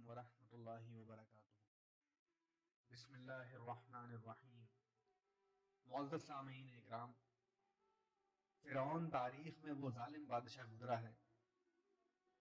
ورحمۃ اللہ وبرکاتہ۔ بسم اللہ الرحمن الرحیم۔ معزز سامعین اکرام، فرعون تاریخ میں وہ ظالم بادشاہ گزرا ہے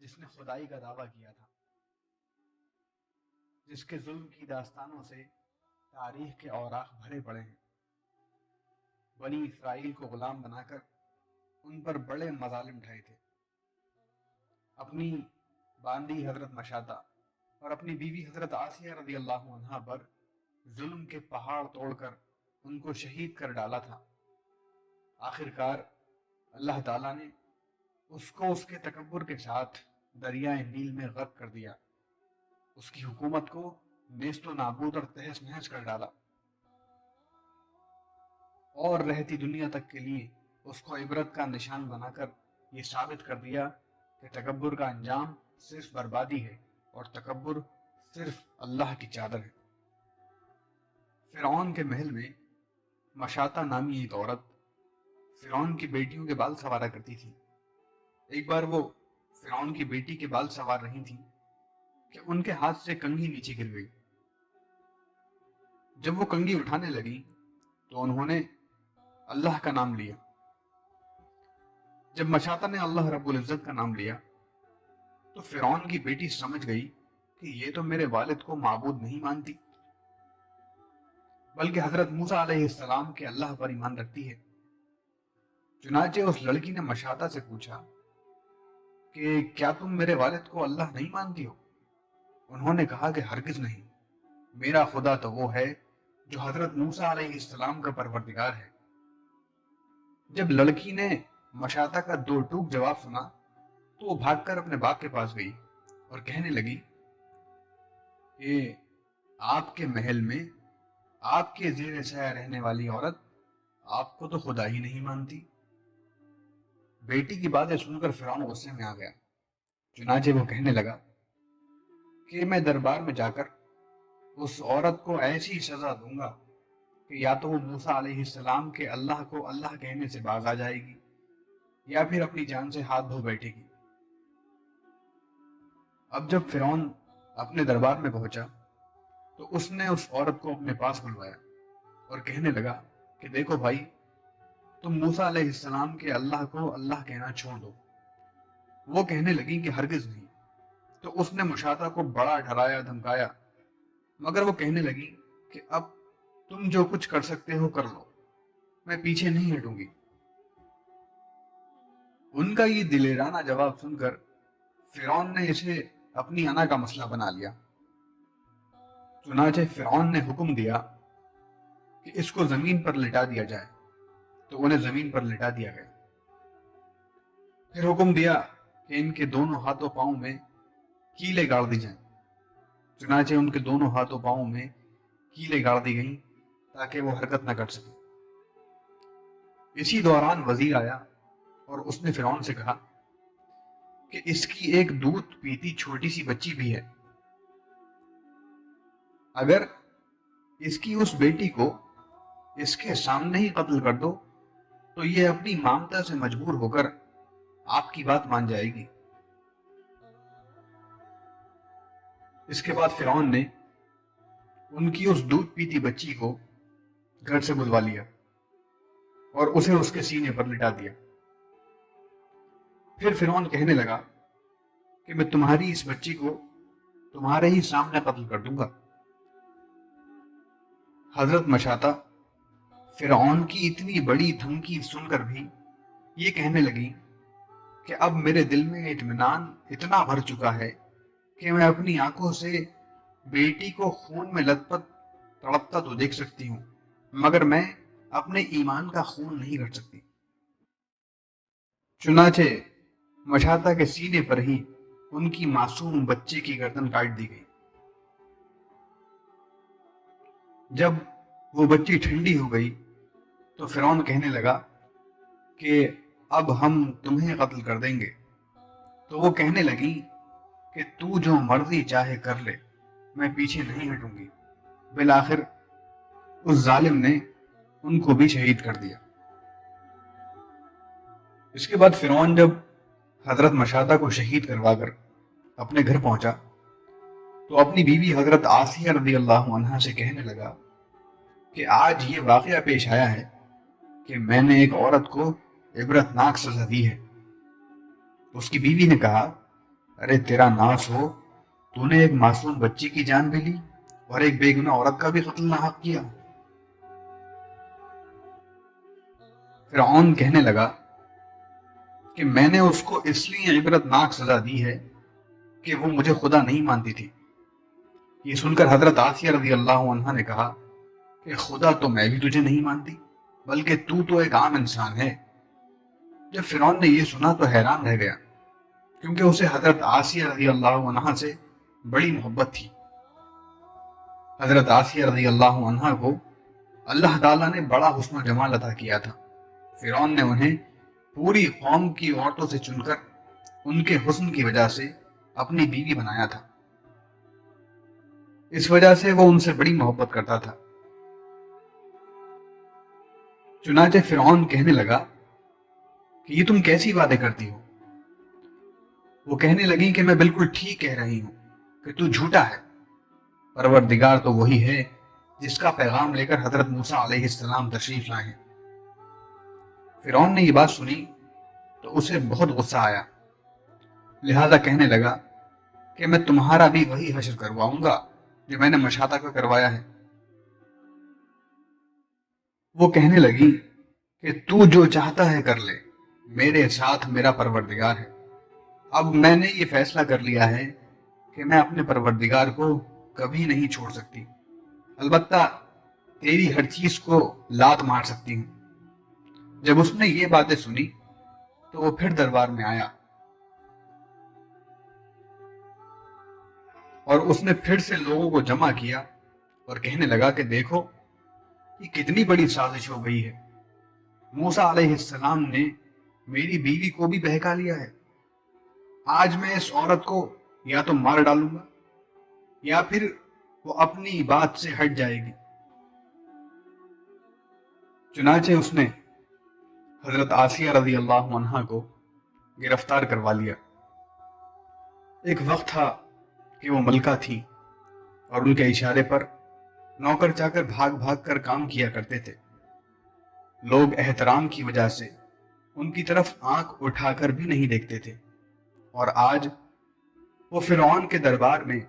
جس نے خدائی کا دعویٰ کیا تھا، جس کے ظلم کی داستانوں سے تاریخ کے اوراق بھرے پڑے ہیں۔ بنی اسرائیل کو غلام بنا کر ان پر بڑے مظالم ڈھائے تھے۔ اپنی باندی حضرت مشاطہ اور اپنی بیوی حضرت آسیہ رضی اللہ عنہا پر ظلم کے پہاڑ توڑ کر ان کو شہید کر ڈالا تھا۔ آخرکار اللہ تعالیٰ نے اس کو اس کے تکبر کے ساتھ دریائے نیل میں غرق کر دیا، اس کی حکومت کو نیست و نابود اور تہس نہس کر ڈالا، اور رہتی دنیا تک کے لیے اس کو عبرت کا نشان بنا کر یہ ثابت کر دیا کہ تکبر کا انجام صرف بربادی ہے اور تکبر صرف اللہ کی چادر ہے۔ فرعون کے محل میں مشاطہ نامی ایک عورت فرعون کی بیٹیوں کے بال سنوارا کرتی تھی۔ ایک بار وہ فرعون کی بیٹی کے بال سنوار رہی تھی کہ ان کے ہاتھ سے کنگھی نیچے گر گئی۔ جب وہ کنگھی اٹھانے لگی تو انہوں نے اللہ کا نام لیا۔ جب مشاطہ نے اللہ رب العزت کا نام لیا تو فرعون کی بیٹی سمجھ گئی کہ یہ تو میرے والد کو معبود نہیں مانتی، بلکہ حضرت موسیٰ علیہ السلام کے اللہ پر ایمان رکھتی ہے۔ چنانچہ اس لڑکی نے مشاطہ سے پوچھا کہ کیا تم میرے والد کو اللہ نہیں مانتی ہو؟ انہوں نے کہا کہ ہرگز نہیں، میرا خدا تو وہ ہے جو حضرت موسیٰ علیہ السلام کا پروردگار ہے۔ جب لڑکی نے مشاطہ کا دو ٹوک جواب سنا تو وہ بھاگ کر اپنے باپ کے پاس گئی اور کہنے لگی کہ آپ کے محل میں آپ کے زیر سایہ رہنے والی عورت آپ کو تو خدا ہی نہیں مانتی۔ بیٹی کی باتیں سن کر فرعون غصے میں آ گیا۔ چنانچہ وہ کہنے لگا کہ میں دربار میں جا کر اس عورت کو ایسی سزا دوں گا کہ یا تو وہ موسیٰ علیہ السلام کے اللہ کو اللہ کہنے سے باز آ جائے گی یا پھر اپنی جان سے ہاتھ دھو بیٹھے گی۔ اب جب فرعون اپنے دربار میں پہنچا تو اس نے اس عورت کو اپنے پاس بلوایا اور کہنے لگا کہ دیکھو بھائی، تم موسیٰ علیہ السلام کے اللہ کو اللہ کہنا چھوڑ دو۔ وہ کہنے لگی کہ ہرگز نہیں۔ تو اس نے مشاطہ کو بڑا ڈرایا دھمکایا، مگر وہ کہنے لگی کہ اب تم جو کچھ کر سکتے ہو کر لو، میں پیچھے نہیں ہٹوں گی۔ ان کا یہ دلیرانہ جواب سن کر فرعون نے اسے اپنی انا کا مسئلہ بنا لیا۔ چنانچہ فرعون نے حکم دیا کہ اس کو زمین پر لٹا دیا جائے، تو انہیں زمین پر لٹا دیا گیا۔ پھر حکم دیا کہ ان کے دونوں ہاتھوں پاؤں میں کیلیں گاڑ دی جائیں۔ چنانچہ ان کے دونوں ہاتھوں پاؤں میں کیلیں گاڑ دی گئیں تاکہ وہ حرکت نہ کر سکیں۔ اسی دوران وزیر آیا اور اس نے فرعون سے کہا کہ اس کی ایک دودھ پیتی چھوٹی سی بچی بھی ہے، اگر اس کی اس بیٹی کو اس کے سامنے ہی قتل کر دو تو یہ اپنی مامتا سے مجبور ہو کر آپ کی بات مان جائے گی۔ اس کے بعد فرعون نے ان کی اس دودھ پیتی بچی کو گھر سے بلوا لیا اور اسے اس کے سینے پر لٹا دیا۔ پھر فرعون کہنے لگا کہ میں تمہاری اس بچی کو تمہارے ہی سامنے قتل کر دوں گا۔ حضرت مشاطہ فرعون کی اتنی بڑی دھمکی سن کر بھی یہ کہنے لگی کہ اب میرے دل میں اطمینان اتنا بھر چکا ہے کہ میں اپنی آنکھوں سے بیٹی کو خون میں لت پت تڑپتا تو دیکھ سکتی ہوں، مگر میں اپنے ایمان کا خون نہیں کر سکتی۔ چنانچہ مشاطہ کے سینے پر ہی ان کی معصوم بچے کی گردن کاٹ دی گئی۔ جب وہ بچی ٹھنڈی ہو گئی تو فرعون کہنے لگا کہ اب ہم تمہیں قتل کر دیں گے۔ تو وہ کہنے لگی کہ تو جو مرضی چاہے کر لے، میں پیچھے نہیں ہٹوں گی۔ بالآخر اس ظالم نے ان کو بھی شہید کر دیا۔ اس کے بعد فرعون جب حضرت مشاطہ کو شہید کروا کر اپنے گھر پہنچا تو اپنی بیوی حضرت آسیہ رضی اللہ عنہا سے کہنے لگا کہ آج یہ واقعہ پیش آیا ہے کہ میں نے ایک عورت کو عبرت ناک سزا دی ہے۔ اس کی بیوی نے کہا، ارے تیرا ناس ہو، تو نے ایک معصوم بچی کی جان بھی لی اور ایک بے گناہ عورت کا بھی قتل ناحق کیا۔ فرعون کہنے لگا کہ میں نے اس کو اس لیے عبرت ناک سزا دی ہے کہ وہ مجھے خدا نہیں مانتی تھی۔ یہ سن کر حضرت آسیہ رضی اللہ عنہا نے کہا کہ خدا تو میں بھی تجھے نہیں مانتی، بلکہ تو ایک عام انسان ہے۔ جب فرعون نے یہ سنا تو حیران رہ گیا، کیونکہ اسے حضرت آسیہ رضی اللہ عنہا سے بڑی محبت تھی۔ حضرت آسیہ رضی اللہ عنہا کو اللہ تعالیٰ نے بڑا حسن و جمال عطا کیا تھا۔ فرعون نے انہیں پوری قوم کی عورتوں سے چن کر ان کے حسن کی وجہ سے اپنی بیوی بنایا تھا۔ اس وجہ سے وہ ان سے بڑی محبت کرتا تھا۔ چنانچہ فرعون کہنے لگا کہ یہ تم کیسی باتیں کرتی ہو؟ وہ کہنے لگی کہ میں بالکل ٹھیک کہہ رہی ہوں کہ تو جھوٹا ہے۔ پروردگار تو وہی ہے جس کا پیغام لے کر حضرت موسیٰ علیہ السلام تشریف لائے ہیں۔ فرعون نے یہ بات سنی تو اسے بہت غصہ آیا، لہذا کہنے لگا کہ میں تمہارا بھی وہی حشر کرواؤں گا جو میں نے مشاطہ کا کروایا ہے۔ وہ کہنے لگی کہ تو جو چاہتا ہے کر لے، میرے ساتھ میرا پروردگار ہے۔ اب میں نے یہ فیصلہ کر لیا ہے کہ میں اپنے پروردگار کو کبھی نہیں چھوڑ سکتی، البتہ تیری ہر چیز کو لات مار سکتی ہوں۔ جب اس نے یہ باتیں سنی تو وہ پھر دربار میں آیا اور اس نے پھر سے لوگوں کو جمع کیا اور کہنے لگا کہ دیکھو یہ کتنی بڑی سازش ہو گئی ہے۔ موسیٰ علیہ السلام نے میری بیوی کو بھی بہکا لیا ہے۔ آج میں اس عورت کو یا تو مار ڈالوں گا یا پھر وہ اپنی بات سے ہٹ جائے گی۔ چنانچہ اس نے حضرت آسیہ رضی اللہ عنہا کو گرفتار کروا لیا۔ ایک وقت تھا کہ وہ ملکہ تھی اور ان کے اشارے پر نوکر چاکر بھاگ بھاگ کر کام کیا کرتے تھے۔ لوگ احترام کی وجہ سے ان کی طرف آنکھ اٹھا کر بھی نہیں دیکھتے تھے، اور آج وہ فرعون کے دربار میں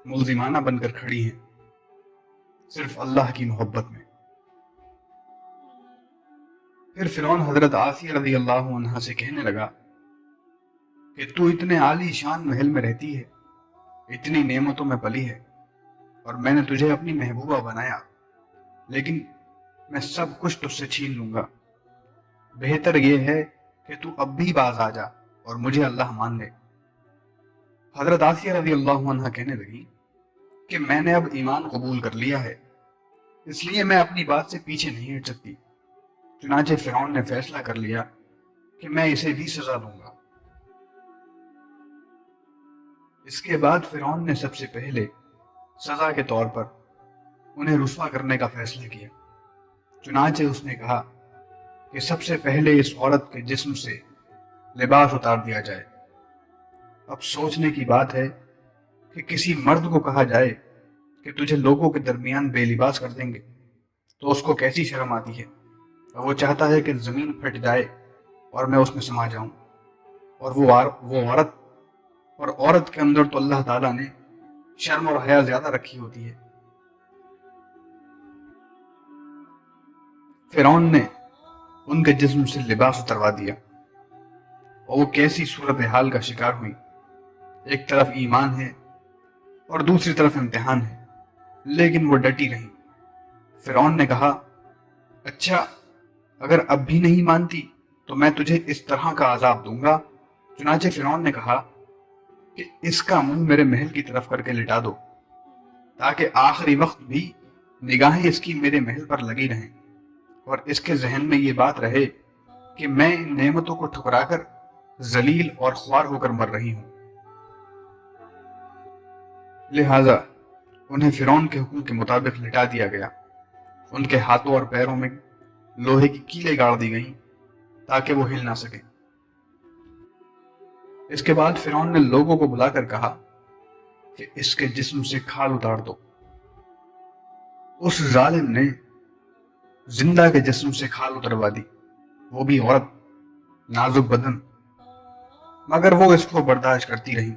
ملزمانہ بن کر کھڑی ہیں، صرف اللہ کی محبت میں۔ پھر فرعون حضرت آسیہ رضی اللہ عنہا سے کہنے لگا کہ تو اتنے عالی شان محل میں رہتی ہے، اتنی نعمتوں میں پلی ہے، اور میں نے تجھے اپنی محبوبہ بنایا، لیکن میں سب کچھ تجھ سے چھین لوں گا۔ بہتر یہ ہے کہ تو اب بھی باز آ جا اور مجھے اللہ مان لے۔ حضرت آسیہ رضی اللہ عنہا کہنے لگی کہ میں نے اب ایمان قبول کر لیا ہے، اس لیے میں اپنی بات سے پیچھے نہیں ہٹ سکتی۔ چنانچہ فرعون نے فیصلہ کر لیا کہ میں اسے بھی سزا دوں گا۔ اس کے بعد فرعون نے سب سے پہلے سزا کے طور پر انہیں رسوا کرنے کا فیصلہ کیا۔ چنانچہ اس نے کہا کہ سب سے پہلے اس عورت کے جسم سے لباس اتار دیا جائے۔ اب سوچنے کی بات ہے کہ کسی مرد کو کہا جائے کہ تجھے لوگوں کے درمیان بے لباس کر دیں گے تو اس کو کیسی شرم آتی ہے، اور وہ چاہتا ہے کہ زمین پھٹ جائے اور میں اس میں سما جاؤں۔ اور وہ عورت کے اندر تو اللہ تعالیٰ نے شرم اور حیا زیادہ رکھی ہوتی ہے۔ فرعون نے ان کے جسم سے لباس اتروا دیا اور وہ کیسی صورتحال کا شکار ہوئی۔ ایک طرف ایمان ہے اور دوسری طرف امتحان ہے، لیکن وہ ڈٹی رہی۔ فرعون نے کہا، اچھا اگر اب بھی نہیں مانتی تو میں تجھے اس طرح کا عذاب دوں گا۔ چنانچہ فرعون نے کہا کہ اس کا منہ میرے محل کی طرف کر کے لٹا دو، تاکہ آخری وقت بھی نگاہیں اس کی میرے محل پر لگی رہیں اور اس کے ذہن میں یہ بات رہے کہ میں ان نعمتوں کو ٹھکرا کر ذلیل اور خوار ہو کر مر رہی ہوں۔ لہذا انہیں فرعون کے حکم کے مطابق لٹا دیا گیا۔ ان کے ہاتھوں اور پیروں میں لوہے کی کیلیں گاڑ دی گئیں تاکہ وہ ہل نہ سکیں۔ اس کے بعد فرعون نے لوگوں کو بلا کر کہا کہ اس کے جسم سے کھال اتار دو۔ اس ظالم نے زندہ کے جسم سے کھال اتروا دی، وہ بھی عورت، نازک بدن، مگر وہ اس کو برداشت کرتی رہی۔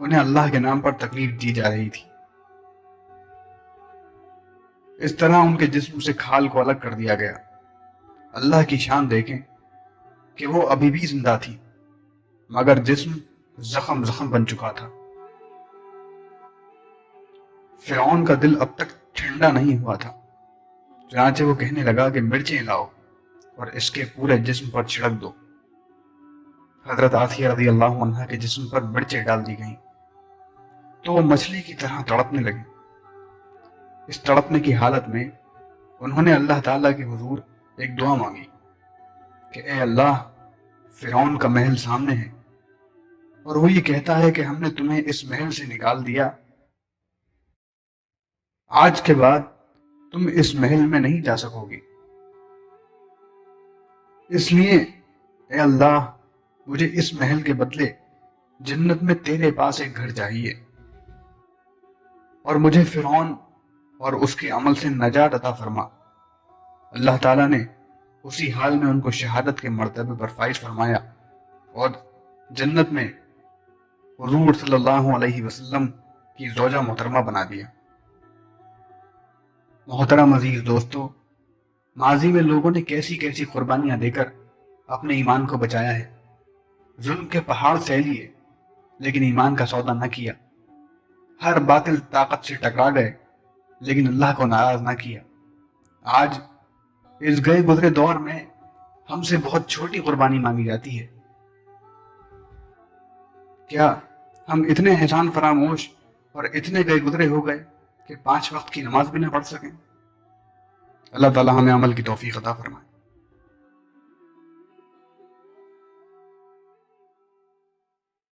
انہیں اللہ کے نام پر تکلیف دی جا رہی تھی۔ اس طرح ان کے جسم سے کھال کو الگ کر دیا گیا۔ اللہ کی شان دیکھیں کہ وہ ابھی بھی زندہ تھی، مگر جسم زخم بن چکا تھا۔ فرعون کا دل اب تک ٹھنڈا نہیں ہوا تھا، چنانچہ وہ کہنے لگا کہ مرچیں لاؤ اور اس کے پورے جسم پر چھڑک دو۔ حضرت آسیہ رضی اللہ عنہا کے جسم پر مرچیں ڈال دی گئیں تو وہ مچھلی کی طرح تڑپنے لگے۔ اس تڑپنے کی حالت میں انہوں نے اللہ تعالیٰ کے حضور ایک دعا مانگی کہ اے اللہ، فرعون کا محل سامنے ہے اور وہ یہ کہتا ہے کہ ہم نے تمہیں اس محل سے نکال دیا، آج کے بعد تم اس محل میں نہیں جا سکو گی، اس لیے اے اللہ مجھے اس محل کے بدلے جنت میں تیرے پاس ایک گھر چاہیے، اور مجھے فرعون اور اس کے عمل سے نجات عطا فرما۔ اللہ تعالیٰ نے اسی حال میں ان کو شہادت کے مرتبے پر فائز فرمایا اور جنت میں حضور صلی اللہ علیہ وسلم کی زوجہ محترمہ بنا دیا۔ محترم عزیز دوستو، ماضی میں لوگوں نے کیسی کیسی قربانیاں دے کر اپنے ایمان کو بچایا ہے۔ ظلم کے پہاڑ سہ لیے لیکن ایمان کا سودا نہ کیا، ہر باطل طاقت سے ٹکرا گئے لیکن اللہ کو ناراض نہ کیا۔ آج اس گئے گزرے دور میں ہم سے بہت چھوٹی قربانی مانگی جاتی ہے۔ کیا ہم اتنے احسان فراموش اور اتنے گئے گزرے ہو گئے کہ 5 وقت کی نماز بھی نہ پڑھ سکیں؟ اللہ تعالی ہمیں عمل کی توفیق عطا فرمائے۔